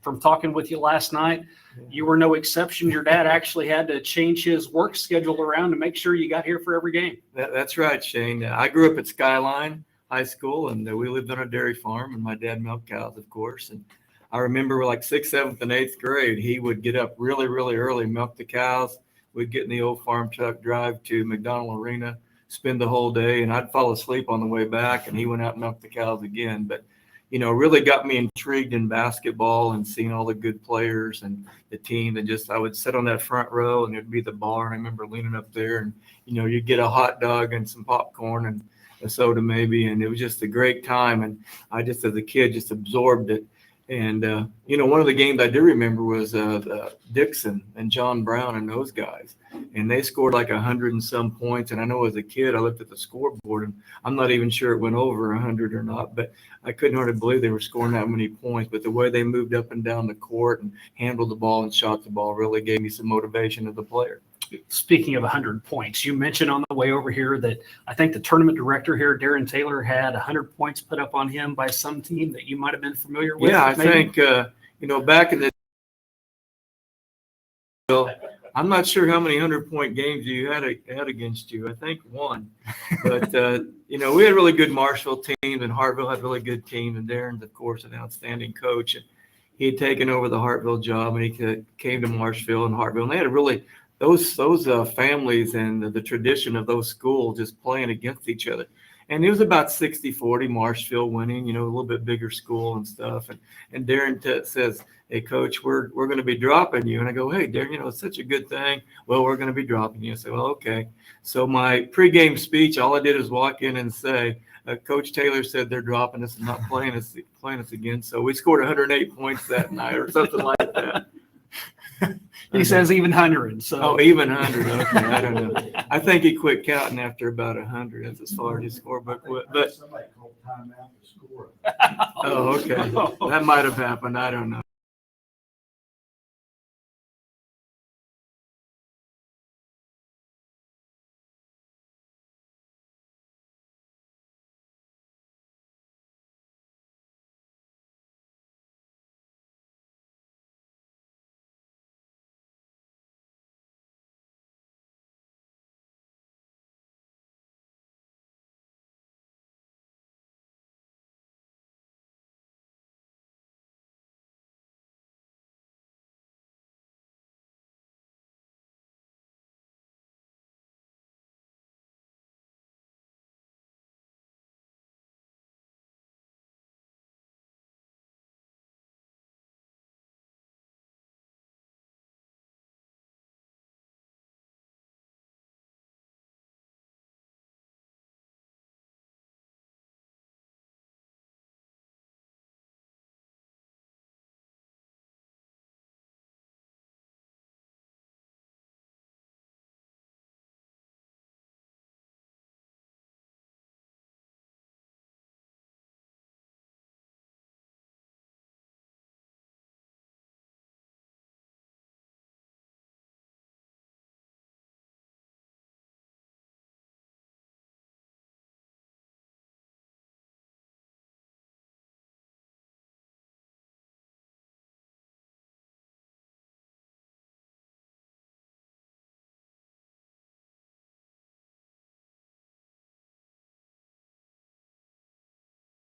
from talking with you last night, you were no exception. Your dad actually had to change his work schedule around to make sure you got here for every game. That's right, Shane. I grew up at Skyline High School, and we lived on a dairy farm, and my dad milked cows, of course. And I remember like 6th, 7th, and 8th grade, he would get up really, really early, milk the cows. We'd get in the old farm truck, drive to McDonald Arena, spend the whole day, and I'd fall asleep on the way back, and he went out and milked the cows again. But really got me intrigued in basketball and seeing all the good players and the team. And just, I would sit on that front row and there'd be the bar. And I remember leaning up there and, you'd get a hot dog and some popcorn and a soda maybe. And it was just a great time. And I just, as a kid, just absorbed it. And, one of the games I do remember was Dixon and John Brown and those guys. And they scored like 100 and some points. And I know as a kid, I looked at the scoreboard and I'm not even sure it went over 100 or not, but I couldn't hardly believe they were scoring that many points. But the way they moved up and down the court and handled the ball and shot the ball really gave me some motivation as a player. Speaking of 100 points, you mentioned on the way over here that I think the tournament director here, Darren Taylor, had 100 points put up on him by some team that you might have been familiar with. Yeah, I think, back in the I'm not sure how many 100-point games you had against you. I think one. But, we had really good Marshall teams, and Hartville had really good teams. And Darren's, of course, an outstanding coach. And he had taken over the Hartville job, and he came to Marshville and Hartville. And they had really those families and the tradition of those schools just playing against each other. And it was about 60-40 Marshville winning, a little bit bigger school and stuff. And Darren says, "Hey, Coach, we're going to be dropping you." And I go, "Hey, Darren, it's such a good thing." "Well, we're going to be dropping you." I said, "Well, okay." So my pregame speech, all I did is walk in and say, Coach Taylor said they're dropping us and not playing us again. So we scored 108 points that night or something like that. He says even 100. So. Oh, even 100. Okay, I don't know. I think he quit counting after about 100 as far as his scorebook. But somebody called timeout to score. Oh, okay. That might have happened. I don't know.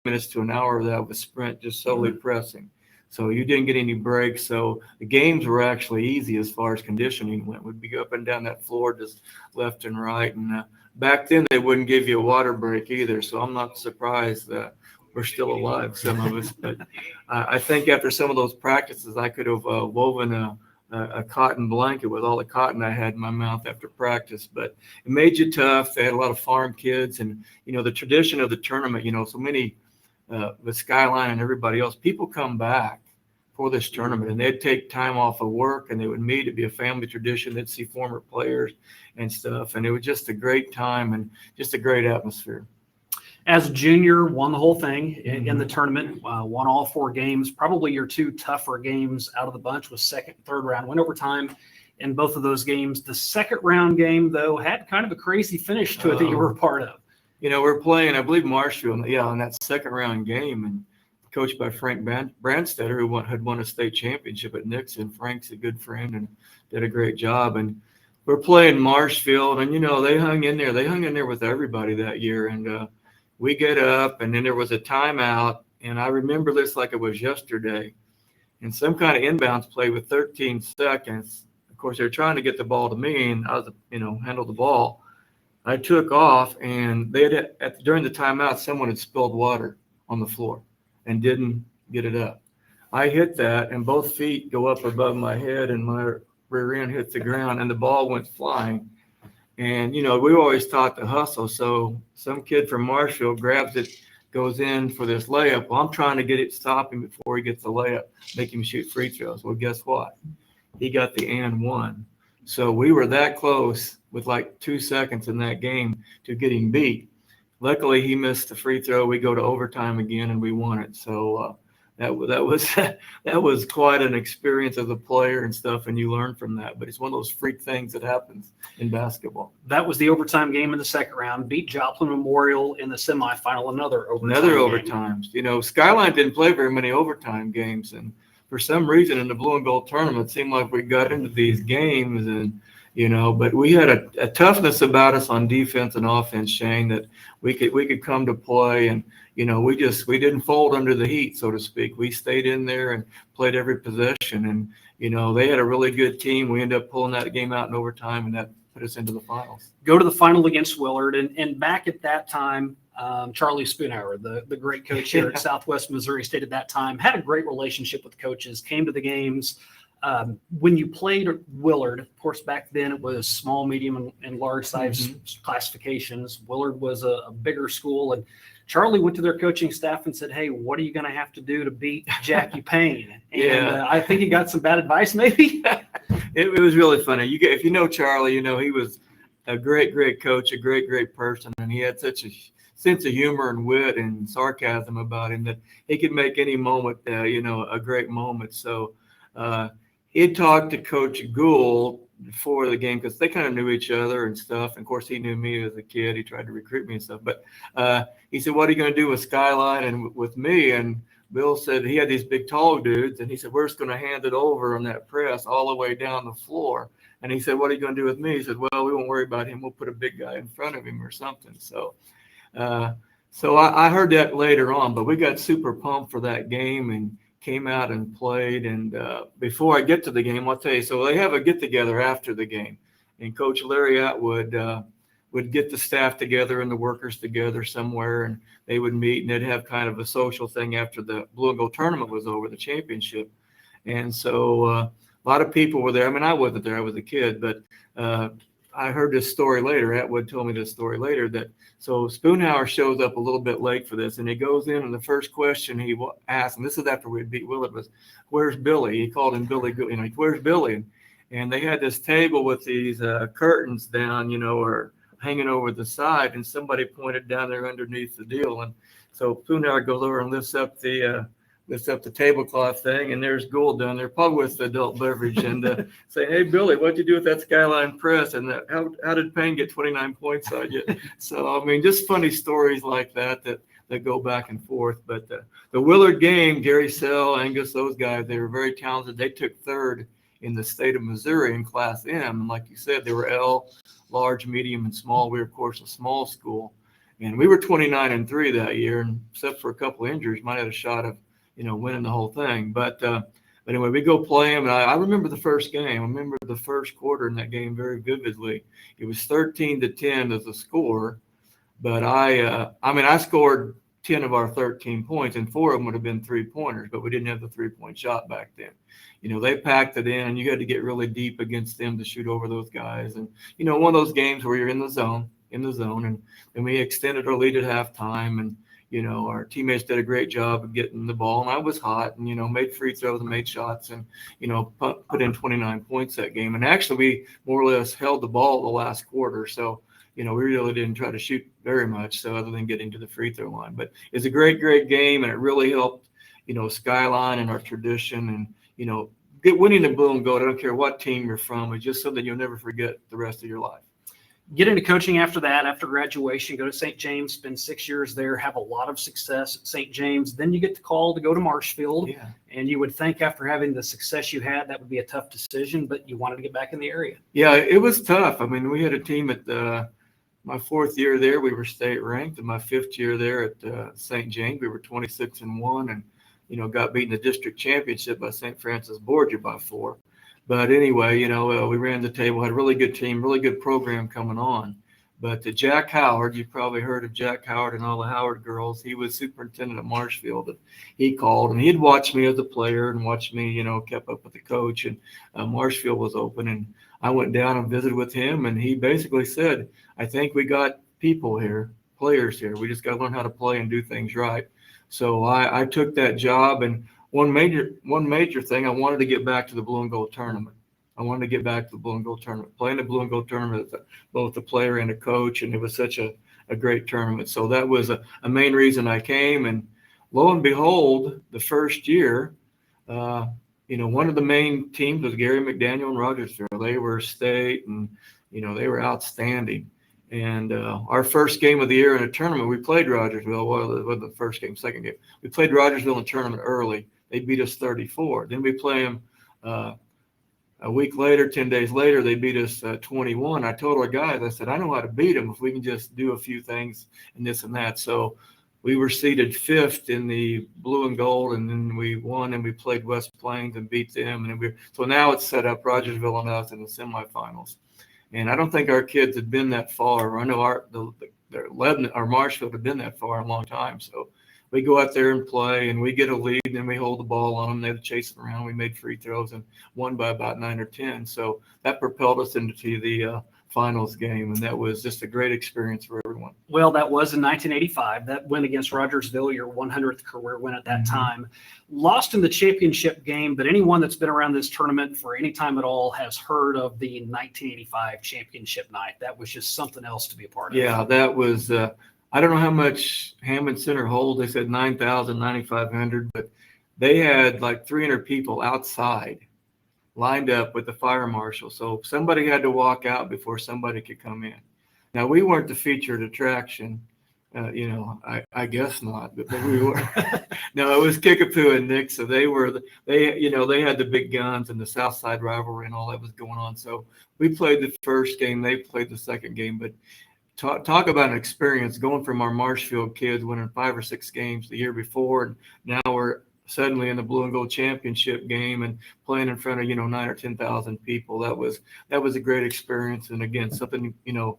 Minutes to an hour of that was sprint, just solely pressing. So you didn't get any breaks. So the games were actually easy as far as conditioning went. We'd be up and down that floor just left and right. And back then they wouldn't give you a water break either. So I'm not surprised that we're still alive, some of us. But I think after some of those practices, I could have woven a cotton blanket with all the cotton I had in my mouth after practice. But it made you tough. They had a lot of farm kids. And, the tradition of the tournament, so many with Skyline and everybody else, people come back for this tournament and they'd take time off of work and they would meet. It'd be a family tradition. They'd see former players and stuff. And it was just a great time and just a great atmosphere. As a junior, won the whole thing in the tournament, won all 4 games. Probably your 2 tougher games out of the bunch was second and third round. Went overtime in both of those games. The second round game, though, had kind of a crazy finish to it that you were a part of. We're playing, I believe, Marshall, on that second round game. And coached by Frank Brandstetter, who had won a state championship at Nixon. Frank's a good friend and did a great job. And we're playing Marshfield, and they hung in there. They hung in there with everybody that year. And we get up, and then there was a timeout, and I remember this like it was yesterday. And some kind of inbounds play with 13 seconds. Of course, they're trying to get the ball to me, and I was, handled the ball. I took off, and during the timeout, someone had spilled water on the floor and didn't get it up. I hit that, and both feet go up above my head, and my rear end hits the ground, and the ball went flying. And, we always taught to hustle. So some kid from Marshfield grabs it, goes in for this layup. Well, I'm trying to stop him before he gets the layup, make him shoot free throws. Well, guess what? He got the and one. So we were that close with like 2 seconds in that game to getting beat. Luckily, he missed the free throw. We go to overtime again, and we won it. So that was quite an experience as a player and stuff, and you learn from that. But it's one of those freak things that happens in basketball. That was the overtime game in the second round. Beat Joplin Memorial in the semifinal. Another overtime. Skyline didn't play very many overtime games, and for some reason in the blue and gold tournament, it seemed like we got into these games and. But we had a toughness about us on defense and offense, Shane, that we could come to play, and we didn't fold under the heat, so to speak. We stayed in there and played every possession, and they had a really good team. We ended up pulling that game out in overtime, and that put us into the finals. Go to the final against Willard, and back at that time, Charlie Spoonhour, the great coach here at Southwest Missouri State at that time, had a great relationship with coaches, came to the games. When you played Willard, of course, back then it was small, medium, and large size classifications. Willard was a bigger school, and Charlie went to their coaching staff and said, "Hey, what are you going to have to do to beat Jackie Payne?" And I think he got some bad advice, maybe. It was really funny. If you know Charlie, he was a great coach, a great person, and he had such a sense of humor and wit and sarcasm about him that he could make any moment, a great moment. So. He talked to Coach Gould before the game because they kind of knew each other and stuff. And of course, he knew me as a kid. He tried to recruit me and stuff. But he said, "What are you going to do with Skyline and with me?" And Bill said he had these big, tall dudes. And he said, "We're just going to hand it over on that press all the way down the floor." And he said, "What are you going to do with me?" He said, "Well, we won't worry about him. We'll put a big guy in front of him or something." So I heard that later on. But we got super pumped for that game and came out and played. And before I get to the game, I'll tell you, so they have a get-together after the game. And Coach Larry Atwood would get the staff together and the workers together somewhere, and they would meet, and they'd have kind of a social thing after the blue and gold tournament was over, the championship. And so a lot of people were there. I mean, I wasn't there. I was a kid. But I heard this story later. Atwood told me this story later that so Spoonhour shows up a little bit late for this, and he goes in, and the first question he asked, and this is after we beat Willard, was, "Where's Billy?" He called him Billy. "Where's Billy?" And they had this table with these curtains down, or hanging over the side, and somebody pointed down there underneath the deal. And so Spoonhour goes over and lifts up the tablecloth thing, and there's Gould down there, probably with the adult beverage, and saying, "Hey, Billy, what'd you do with that Skyline press? And how did Payne get 29 points on you?" So, I mean, just funny stories like that go back and forth. But the Willard game, Gary Sell, Angus, those guys, they were very talented. They took third in the state of Missouri in Class M. And like you said, they were L, large, medium, and small. We were, of course, a small school. And we were 29-3 that year, and except for a couple of injuries, might have had a shot of winning the whole thing. But anyway, we go play them, and I remember the first game. I remember the first quarter in that game very vividly. It was 13-10 as a score, but I scored 10 of our 13 points, and 4 of them would have been 3-pointers, but we didn't have the 3-point shot back then. They packed it in, and you had to get really deep against them to shoot over those guys. And, one of those games where you're in the zone, and we extended our lead at halftime, and our teammates did a great job of getting the ball, and I was hot and, made free throws and made shots and, put in 29 points that game. And actually we more or less held the ball the last quarter. So, we really didn't try to shoot very much. So other than getting to the free throw line, but it's a great game. And it really helped, Skyline and our tradition and, winning the blue and gold. I don't care what team you're from. It's just something you'll never forget the rest of your life. Get into coaching after that, after graduation, go to St. James, spend 6 years there, have a lot of success at St. James. Then you get the call to go to Marshfield. Yeah. And you would think after having the success you had, that would be a tough decision, but you wanted to get back in the area. Yeah, it was tough. I mean, we had a team at my 4th year there, we were state ranked. And my 5th year there at St. James, we were 26-1 and, got beaten the district championship by St. Francis Borgia by 4. But anyway, we ran the table, had a really good team, really good program coming on. But Jack Howard, you've probably heard of Jack Howard and all the Howard girls. He was superintendent at Marshfield. And he called, and he'd watched me as a player and watched me, kept up with the coach. And Marshfield was open. And I went down and visited with him. And he basically said, I think we got people here, players here. We just got to learn how to play and do things right. So I took that job. And one major thing, I wanted to get back to the blue and gold tournament. I wanted to get back to the blue and gold tournament, playing the blue and gold tournament as both a player and a coach, and it was such a great tournament. So that was a main reason I came. And lo and behold, the first year, one of the main teams was Gary McDaniel and Rogersville. They were state, and they were outstanding. And our first game of the year in a tournament, we played Rogersville. Well, it wasn't the first game, second game. We played Rogersville in the tournament early. They beat us 34. Then we play them a week later, 10 days later, they beat us 21. I told our guys, I said, I know how to beat them if we can just do a few things and this and that. So we were seated 5th in the blue and gold, and then we won, and we played West Plains and beat them. And then so now it's set up Rogersville and us in the semifinals. And I don't think our kids had been that far. I know our Marshfield had been that far in a long time. So we go out there and play, and we get a lead, and then we hold the ball on them. They had to chase it around. We made free throws and won by about 9 or 10. So that propelled us into the finals game, and that was just a great experience for everyone. Well, that was in 1985. That win against Rogersville, your 100th career win at that time. Lost in the championship game, but anyone that's been around this tournament for any time at all has heard of the 1985 championship night. That was just something else to be a part of. Yeah, that was I don't know how much Hammond Center holds. They said 9,000, 9,500, but they had like 300 people outside lined up with the fire marshal. So somebody had to walk out before somebody could come in. Now, we weren't the featured attraction. I guess not, but we were. No, it was Kickapoo and Nick. So they had the big guns and the South Side rivalry and all that was going on. So we played the first game. They played the second game, but talk about an experience going from our Marshfield kids winning 5 or 6 games the year before, and now we're suddenly in the blue and gold championship game and playing in front of 9 or 10,000 people. That was a great experience, and again, something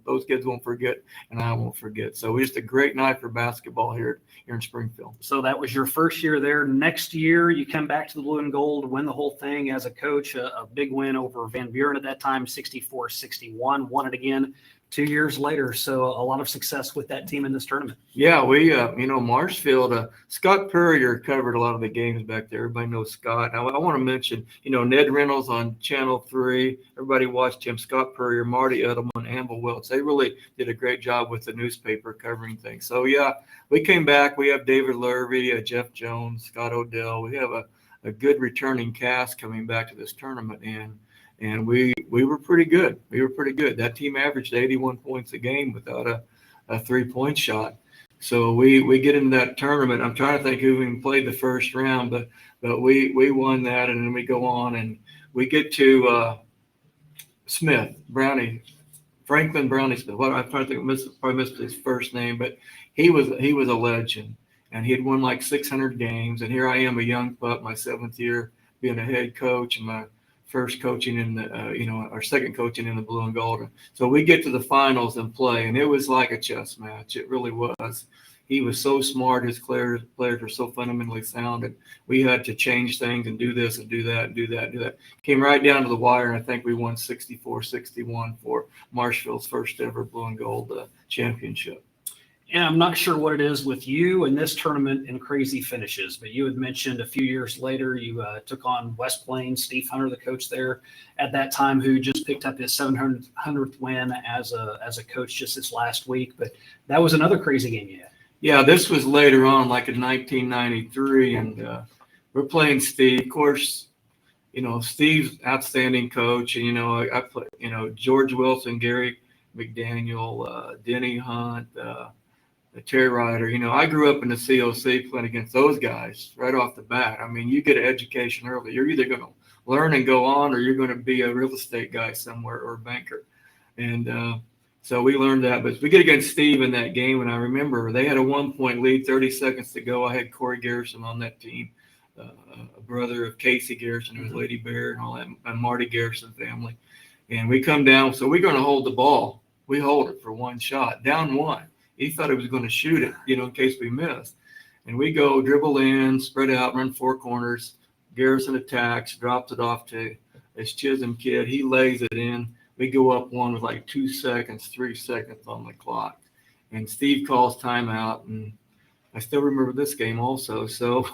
those kids won't forget, and I won't forget. So just a great night for basketball here in Springfield. So that was your first year there. Next year, you come back to the blue and gold, win the whole thing as a coach. A big win over Van Buren at that time, 64-61. Won it again 2 years later. So a lot of success with that team in this tournament. Yeah, we, Marshfield, Scott Purrier covered a lot of the games back there. Everybody knows Scott. Now, I want to mention, Ned Reynolds on Channel 3. Everybody watched him. Scott Purrier, Marty Edelman, Amble Welch. They really did a great job with the newspaper covering things. So, yeah, we came back. We have David Lurvey, Jeff Jones, Scott Odell. We have a good returning cast coming back to this tournament, and we were pretty good. That team averaged 81 points a game without a 3-point shot. So we get into that tournament. I'm trying to think who even played the first round, but we won that, and then we go on and we get to Franklin Brownie Smith. Well, I'm trying to think, probably missed his first name, but he was a legend, and he had won like 600 games. And here I am, a young pup, my 7th year being a head coach, and my first coaching in the, our second coaching in the blue and gold. So we get to the finals and play, and it was like a chess match. It really was. He was so smart. His players were so fundamentally sound, and we had to change things and do this and do that and do that and do that. Came right down to the wire, and I think we won 64-61 for Marshfield's first ever blue and gold championship. And I'm not sure what it is with you in this tournament and crazy finishes, but you had mentioned a few years later you took on West Plains, Steve Hunter, the coach there at that time, who just picked up his 700th win as a coach just this last week. But that was another crazy game you had. Yeah, this was later on, like in 1993, and we're playing Steve. Of course, Steve's outstanding coach, and I play, George Wilson, Gary McDaniel, Denny Hunt, Terry Ryder. I grew up in the COC playing against those guys right off the bat. I mean, you get an education early. You're either going to learn and go on, or you're going to be a real estate guy somewhere or a banker. And so we learned that. But we get against Steve in that game, and I remember they had a 1-point lead, 30 seconds to go. I had Corey Garrison on that team, a brother of Casey Garrison, who was Lady Bear, and all that, and Marty Garrison family. And we come down, so we're going to hold the ball. We hold it for one shot, down one. He thought he was going to shoot it, in case we missed. And we go dribble in, spread out, run four corners. Garrison attacks, drops it off to this Chisholm kid. He lays it in. We go up one with like 2 seconds, 3 seconds on the clock. And Steve calls timeout. And I still remember this game also. So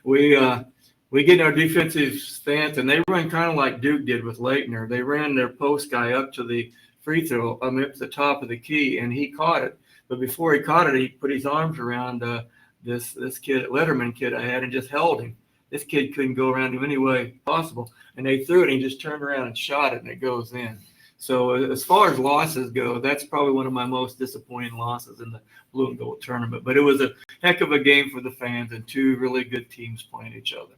we get in our defensive stance, and they run kind of like Duke did with Leitner. They ran their post guy up to the free throw, up to the top of the key, and he caught it. But before he caught it, he put his arms around this kid, Letterman kid I had, and just held him. This kid couldn't go around him any way possible. And they threw it, and he just turned around and shot it, and it goes in. So as far as losses go, that's probably one of my most disappointing losses in the blue and gold tournament. But it was a heck of a game for the fans and two really good teams playing each other.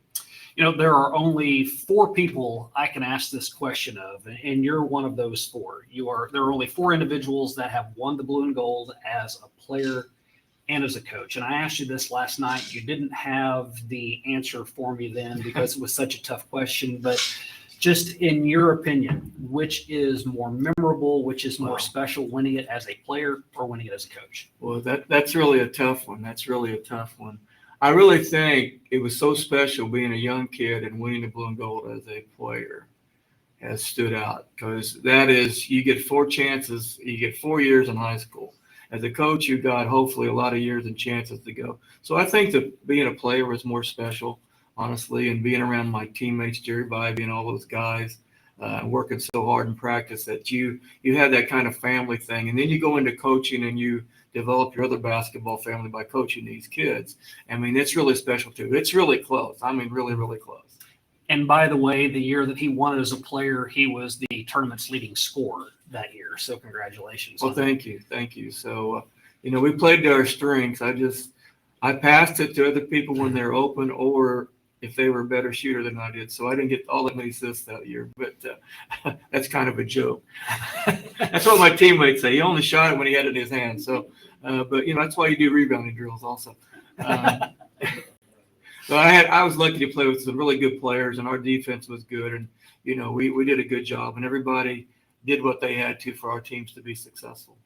There are only 4 people I can ask this question of, and you're one of those 4. There are only 4 individuals that have won the blue and gold as a player and as a coach. And I asked you this last night. You didn't have the answer for me then because it was such a tough question. But just in your opinion, which is more memorable, which is more special, winning it as a player or winning it as a coach? Well, that's really a tough one. I really think it was so special being a young kid and winning the blue and gold as a player has stood out, because that is, you get 4 chances, you get 4 years in high school. As a coach, you got hopefully a lot of years and chances to go. So I think that being a player was more special, honestly, and being around my teammates, Jerry Bybee and all those guys, working so hard in practice that you have that kind of family thing. And then you go into coaching and you develop your other basketball family by coaching these kids. I mean, it's really special too. It's really close. I mean, really, really close. And by the way, the year that he won it as a player, he was the tournament's leading scorer that year. So congratulations. Well, thank you. Thank you. So, we played to our strengths. I passed it to other people when they're open or if they were a better shooter than I did. So I didn't get all that many assists that year, but that's kind of a joke. That's what my teammates say. He only shot it when he had it in his hand. So, but that's why you do rebounding drills also. So I was lucky to play with some really good players, and our defense was good, and we did a good job, and everybody did what they had to for our teams to be successful.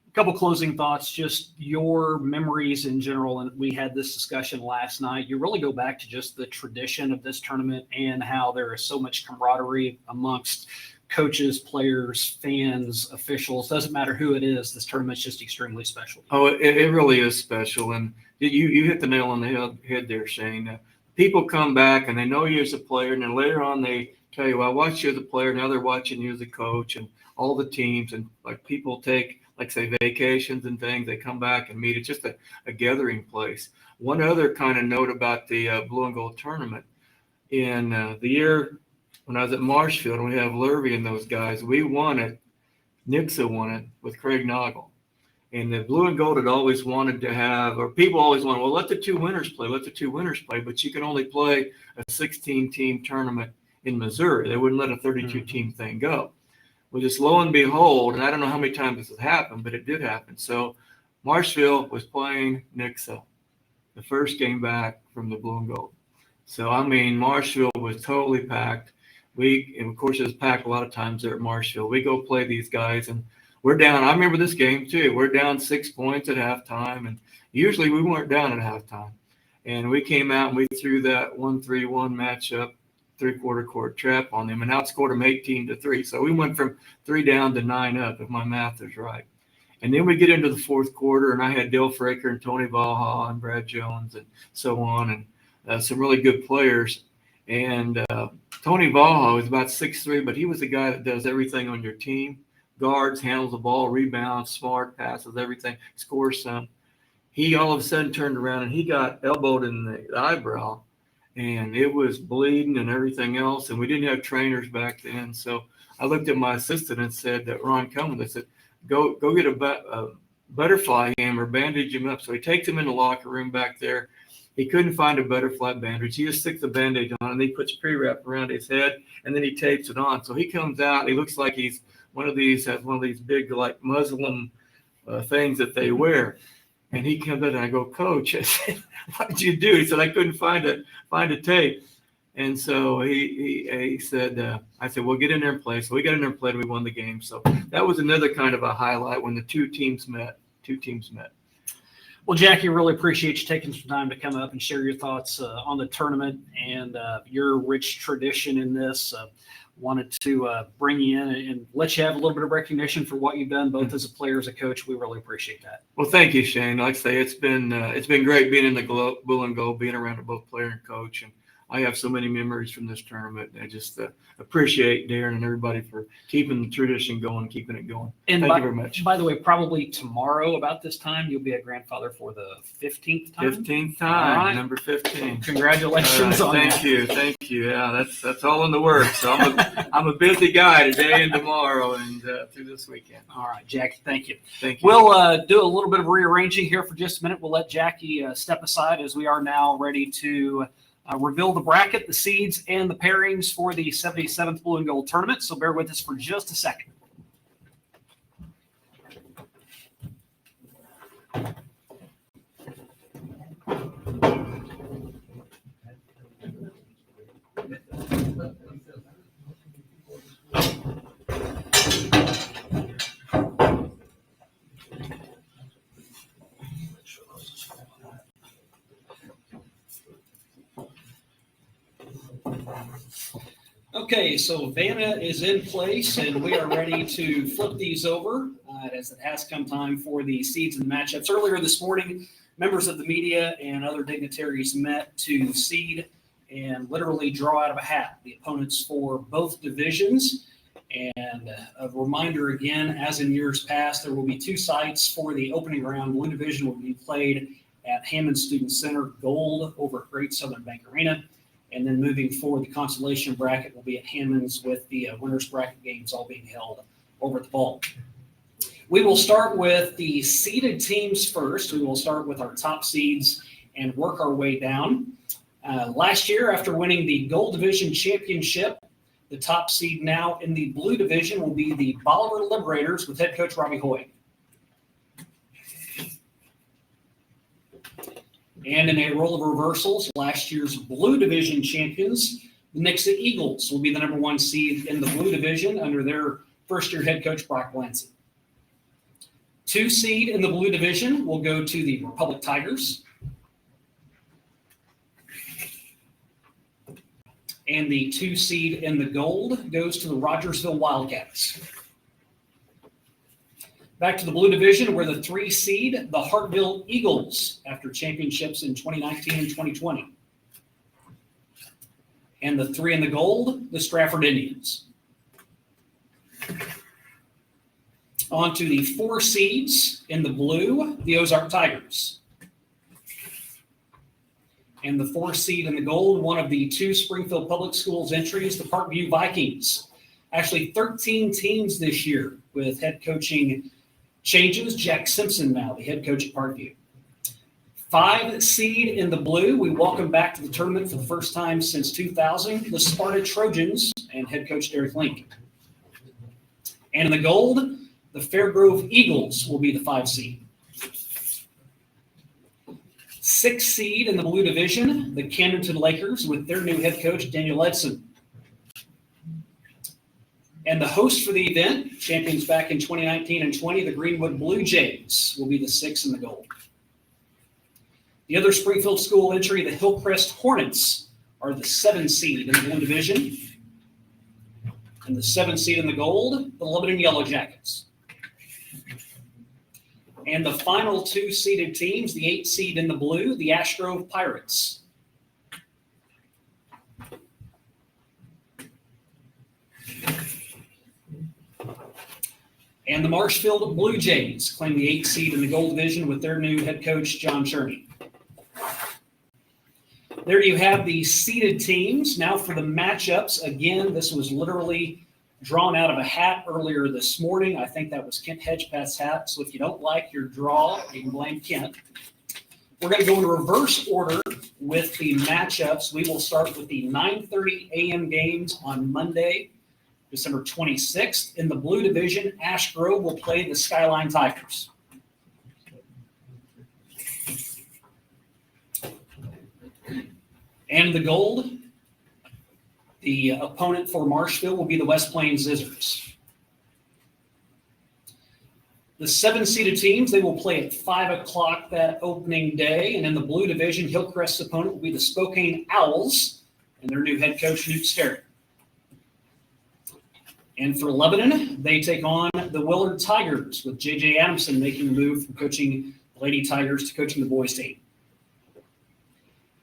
A couple closing thoughts, just your memories in general. And we had this discussion last night. You really go back to just the tradition of this tournament and how there is so much camaraderie amongst coaches, players, fans, officials. Doesn't matter who it is. This tournament's just extremely special. Oh, it really is special. And you hit the nail on the head there, Shane. People come back and they know you as a player, and then later on they tell you, well, I watched you as a player. Now they're watching you as a coach, and all the teams. And like people take, like say, vacations and things. They come back and meet. It's just a gathering place. One other kind of note about the blue and gold tournament. In the year when I was at Marshfield, and we have Lurvy and those guys, we won it. Nixa won it with Craig Noggle. And the blue and gold had always wanted to have, or people always wanted, well, let the 2 winners play, but you can only play a 16-team tournament in Missouri. They wouldn't let a 32-team thing go. Well, just lo and behold, and I don't know how many times this has happened, but it did happen. So Marshfield was playing Nixa, the first game back from the blue and gold. So, I mean, Marshfield was totally packed. And of course, it was packed a lot of times there at Marshfield. We go play these guys, and we're down. I remember this game, too. We're down 6 points at halftime, and usually we weren't down at halftime. And we came out, and we threw that 1-3-1 matchup, three-quarter court trap on them, and outscored them 18-3. So we went from 3 down to 9 up, if my math is right. And then we get into the fourth quarter, and I had Dale Fraker and Tony Valha and Brad Jones and so on, and some really good players. And Tony Valha was about 6'3", but he was the guy that does everything on your team. Guards, handles the ball, rebounds, smart, passes, everything, scores some. He all of a sudden turned around, and he got elbowed in the eyebrow, and it was bleeding and everything else, and we didn't have trainers back then. So I looked at my assistant and said, Ron Cummins, I said, go get a butterfly hammer, bandage him up. So he takes him in the locker room back there. He couldn't find a butterfly bandage. He just sticks the bandage on, and he puts pre-wrap around his head, and then he tapes it on. So he comes out. He looks like he's one of these big like Muslim things that they wear. And he comes out, and I go, Coach, I said, what did you do? He said, I couldn't find a tape. And so he said, I said, well, get in there and play. So we got in there and played, and we won the game. So that was another kind of a highlight when the two teams met. Well, Jackie, really appreciate you taking some time to come up and share your thoughts on the tournament and your rich tradition in this. Wanted to bring you in and let you have a little bit of recognition for what you've done, both as a player, as a coach. We really appreciate that. Well, thank you, Shane. Like I say, it's been great being in the Blue and Gold, being around both player and coach, and I have so many memories from this tournament. I just appreciate Darren and everybody for keeping the tradition going, keeping it going. And Thank you very much. By the way, probably tomorrow about this time, you'll be a grandfather for the 15th time. 15th time, All right. number 15. Congratulations on that. Thank you. Yeah, that's all in the works. So I'm a busy guy today and tomorrow and through this weekend. All right, Jackie, thank you. Thank you. We'll do a little bit of rearranging here for just a minute. We'll let Jackie step aside as we are now ready to reveal the bracket, the seeds, and the pairings for the 77th Blue and Gold tournament. So bear with us for just a second. Okay, so Vanna is in place, and we are ready to flip these over as it has come time for the seeds and matchups. Earlier this morning, members of the media and other dignitaries met to seed and literally draw out of a hat the opponents for both divisions. And a reminder again, as in years past, there will be two sites for the opening round. Blue division will be played at Hammond Student Center, Gold over at Great Southern Bank Arena. And then moving forward, the consolation bracket will be at Hammond's with the winners bracket games all being held over at the Vault. We will start with the seeded teams first. We will start with our top seeds and work our way down. Last year, after winning the Gold Division Championship, the top seed now in the Blue Division will be the Bolivar Liberators with head coach Robbie Hoy. And in a role of reversals, last year's Blue Division champions, the Nixa Eagles, will be the number one seed in the Blue Division under their first-year head coach, Brock Lansing. 2 seed in the Blue Division will go to the Republic Tigers. And the 2 seed in the Gold goes to the Rogersville Wildcats. Back to the Blue Division, where the 3 seed, the Hartville Eagles, after championships in 2019 and 2020. And the 3 in the Gold, the Stratford Indians. On to the 4 seeds in the Blue, the Ozark Tigers. And the 4 seed in the Gold, one of the 2 Springfield Public Schools entries, the Parkview Vikings. Actually 13 teams this year with head coaching changes. Jack Simpson now, the head coach at Parkview. 5 seed in the Blue, we welcome back to the tournament for the first time since 2000, the Sparta Trojans and head coach Derek Link. And in the Gold, the Fairgrove Eagles will be the 5 seed. 6 seed in the Blue Division, the Camdenton Lakers with their new head coach Daniel Edson. And the host for the event, champions back in 2019 and 20, the Greenwood Blue Jays, will be the 6 in the Gold. The other Springfield school entry, the Hillcrest Hornets, are the 7 seed in the Blue Division. And the 7 seed in the Gold, the Lebanon Yellow Jackets. And the final 2 seeded teams, the 8 seed in the Blue, the Ashgrove Pirates. And the Marshfield Blue Jays claim the 8 seed in the Gold Division with their new head coach, John Cherney. There you have the seeded teams. Now for the matchups. Again, this was literally drawn out of a hat earlier this morning. I think that was Kent Hedgepath's hat. So if you don't like your draw, you can blame Kent. We're going to go in reverse order with the matchups. We will start with the 9:30 a.m. games on Monday, December 26th. In the blue division, Ash Grove will play the Skyline Tigers. And the gold, the opponent for Marshville will be the West Plains Scissors. The 7-seeded teams, they will play at 5 o'clock that opening day. And in the blue division, Hillcrest's opponent will be the Spokane Owls and their new head coach, Newt Sterry. And for Lebanon, they take on the Willard Tigers, with J.J. Adamson making the move from coaching the Lady Tigers to coaching the boys team.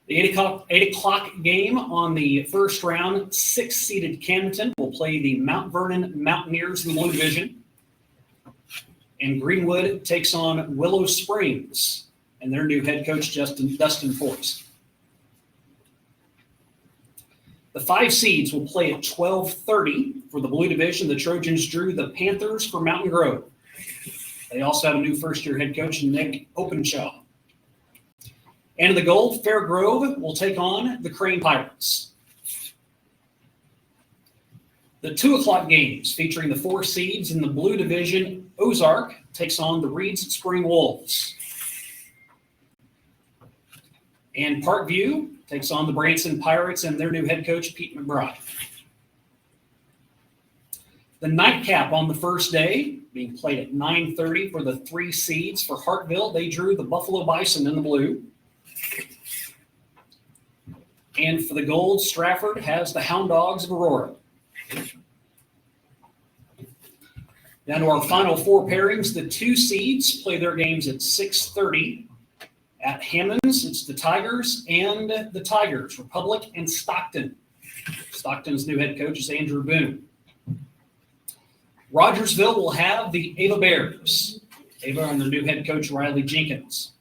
The 8 o'clock game on the first round, 6-seeded Camden will play the Mount Vernon Mountaineers in the blue division. And Greenwood takes on Willow Springs and their new head coach, Dustin Forrest. The 5 seeds will play at 12:30 for the blue division. The Trojans drew the Panthers for Mountain Grove. They also have a new first-year head coach, Nick Openshaw. And in the gold, Fair Grove will take on the Crane Pirates. The 2 o'clock games featuring the 4 seeds in the blue division, Ozark takes on the Reeds Spring Wolves. And Parkview takes on the Branson Pirates and their new head coach, Pete McBride. The nightcap on the first day, being played at 9:30 for the 3 seeds. For Hartville, they drew the Buffalo Bison in the blue. And for the gold, Stratford has the Hound Dogs of Aurora. Down to our final 4 pairings. The 2 seeds play their games at 6:30. At Hammonds, it's the Tigers and the Tigers, Republic and Stockton. Stockton's new head coach is Andrew Boone. Rogersville will have the Ava Bears. Ava and their new head coach, Riley Jenkins.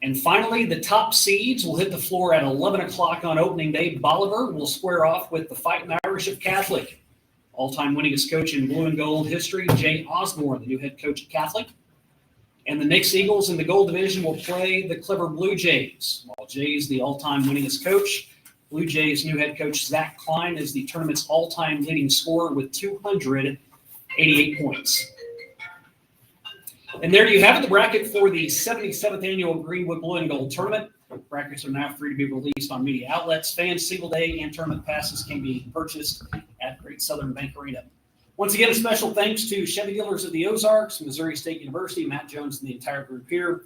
And finally, the top seeds will hit the floor at 11 o'clock on opening day. Bolivar will square off with the Fighting Irish of Catholic. All-time winningest coach in blue and gold history, Jay Osborne, the new head coach at Catholic. And the Knicks Eagles in the gold division will play the Clever Blue Jays. While Jay's the all-time winningest coach, Blue Jays' new head coach, Zach Klein, is the tournament's all-time leading scorer with 288 points. And there you have it, the bracket for the 77th annual Greenwood Blue and Gold Tournament. Brackets are now free to be released on media outlets. Fans, single day, and tournament passes can be purchased at Great Southern Bank Arena. Once again, a special thanks to Chevy dealers of the Ozarks, Missouri State University, Matt Jones, and the entire group here.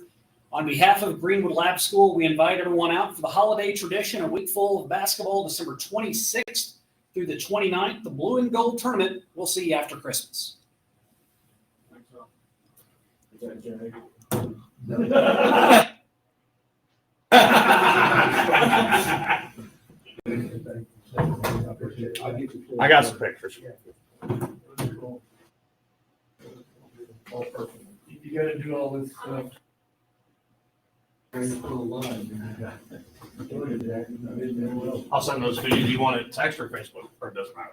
On behalf of Greenwood Lab School, we invite everyone out for the holiday tradition, a week full of basketball, December 26th through the 29th, the Blue and Gold Tournament. We'll see you after Christmas. I got some pictures. You gotta do all this stuff. I'll send those to you. Do you want it text or Facebook, or it doesn't matter?